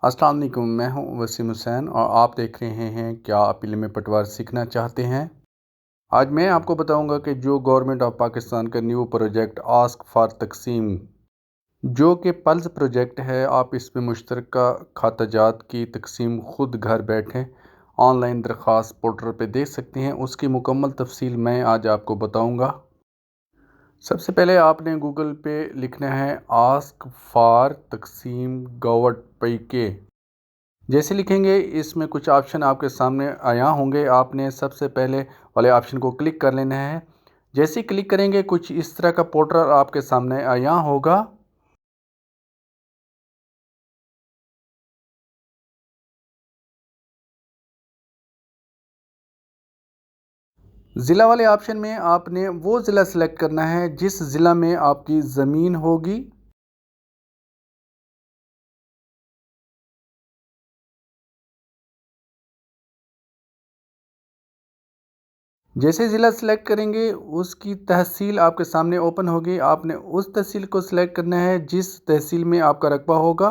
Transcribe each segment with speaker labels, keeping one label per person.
Speaker 1: अस्सलाम वालेकुम, मैं हूं वसीम हुसैन और आप देख रहे हैं क्या आप इल्म पटवार सीखना चाहते हैं। आज मैं आपको बताऊंगा कि जो गवर्नमेंट ऑफ पाकिस्तान का न्यू प्रोजेक्ट आस्क फॉर तकसीम जो कि पल्स प्रोजेक्ट है, आप इसमें मुश्तरका खाताजात की तकसीम खुद घर बैठे ऑनलाइन दरख्वास्त पोर्टल पे देख सकते हैं। उसकी मुकम्मल तफसील मैं आज आपको बताऊंगा। सबसे पहले आपने गूगल पे लिखना है आस्क फॉर तकसीम गवर्ट पी के। जैसे लिखेंगे इसमें कुछ ऑप्शन आपके सामने आया होंगे। आपने सबसे पहले वाले ऑप्शन को क्लिक कर लेना है। जैसे ही क्लिक करेंगे कुछ इस तरह का पोर्टल आपके सामने आया होगा। ज़िला वाले ऑप्शन में आपने वो ज़िला सेलेक्ट करना है जिस ज़िला में आपकी ज़मीन होगी। जैसे ज़िला सेलेक्ट करेंगे उसकी तहसील आपके सामने ओपन होगी। आपने उस तहसील को सिलेक्ट करना है जिस तहसील में आपका रकबा होगा।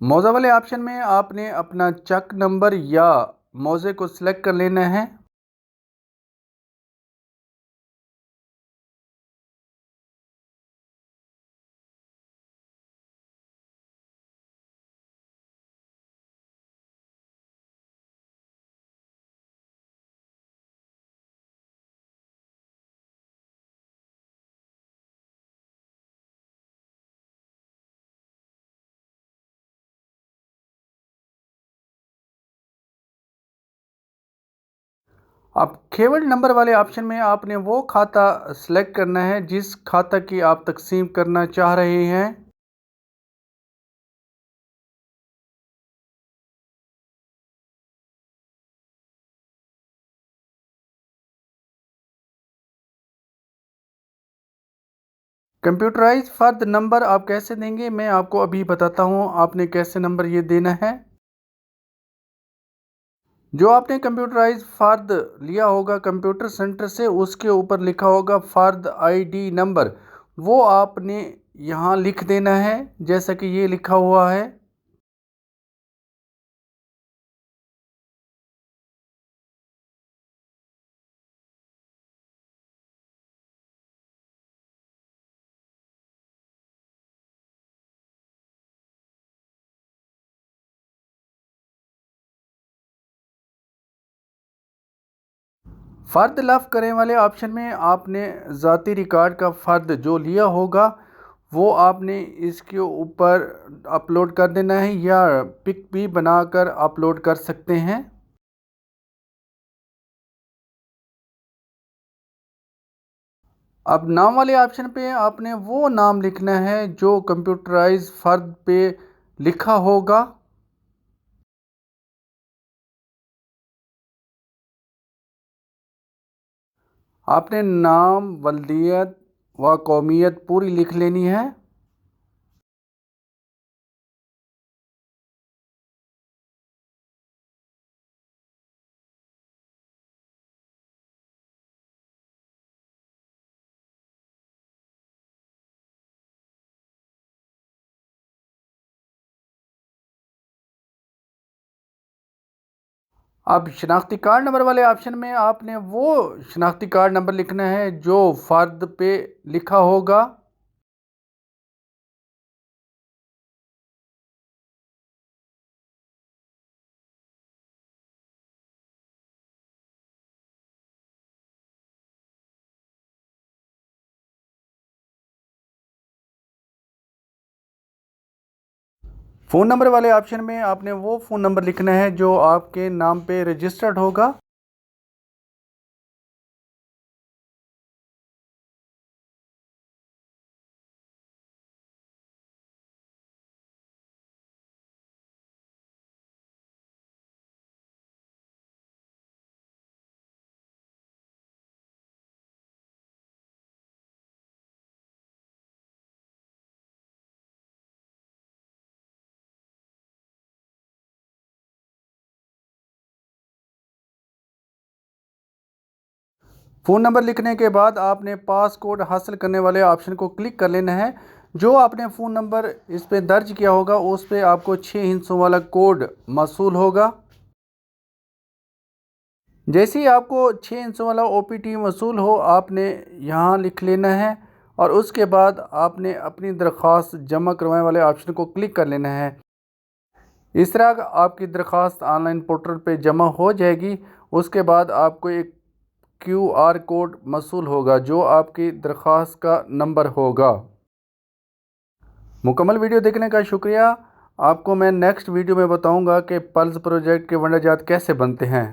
Speaker 1: मौज़ा वाले ऑप्शन में आपने अपना चक नंबर या मौज़े को सिलेक्ट कर लेना है। अब केवल नंबर वाले ऑप्शन में आपने वो खाता सेलेक्ट करना है जिस खाता की आप तकसीम करना चाह रहे हैं। कंप्यूटराइज फर्द नंबर आप कैसे देंगे मैं आपको अभी बताता हूँ। आपने कैसे नंबर ये देना है। जो आपने कंप्यूटराइज फर्द लिया होगा कंप्यूटर सेंटर से, उसके ऊपर लिखा होगा फर्द आईडी नंबर, वो आपने यहाँ लिख देना है जैसा कि ये लिखा हुआ है। फ़र्द लफ़ करने वाले ऑप्शन में आपने ज़ाती रिकॉर्ड का फ़र्द जो लिया होगा वो आपने इसके ऊपर अपलोड कर देना है या पिक भी बनाकर अपलोड कर सकते हैं। अब नाम वाले ऑप्शन पे आपने वो नाम लिखना है जो कंप्यूटराइज फ़र्द पे लिखा होगा। आपने नाम, वल्दियत व कौमियत पूरी लिख लेनी है। अब शनाख्ती कार्ड नंबर वाले ऑप्शन में आपने वो शनाख्ती कार्ड नंबर लिखना है जो फ़र्द पे लिखा होगा। फ़ोन नंबर वाले ऑप्शन में आपने वो फ़ोन नंबर लिखना है जो आपके नाम पे रजिस्टर्ड होगा। फ़ोन नंबर लिखने के बाद आपने पासकोड हासिल करने वाले ऑप्शन को क्लिक कर लेना है। जो आपने फ़ोन नंबर इस पे दर्ज किया होगा उस पे आपको 6 हिस्सों वाला कोड मौसूल होगा। जैसे ही आपको 6 हिस्सों वाला OPT मौसूल हो, आपने यहाँ लिख लेना है और उसके बाद आपने अपनी दरख्वास्त जमा करवाने वाले ऑप्शन को क्लिक कर लेना है। इस तरह आपकी दरख्वास्त ऑनलाइन पोर्टल पे जमा हो जाएगी। उसके बाद आपको एक QR कोड मौसूल होगा जो आपकी दरख्वास्त का नंबर होगा। मुकम्मल वीडियो देखने का शुक्रिया। आपको मैं नेक्स्ट वीडियो में बताऊंगा कि पल्स प्रोजेक्ट के वंडरजात कैसे बनते हैं।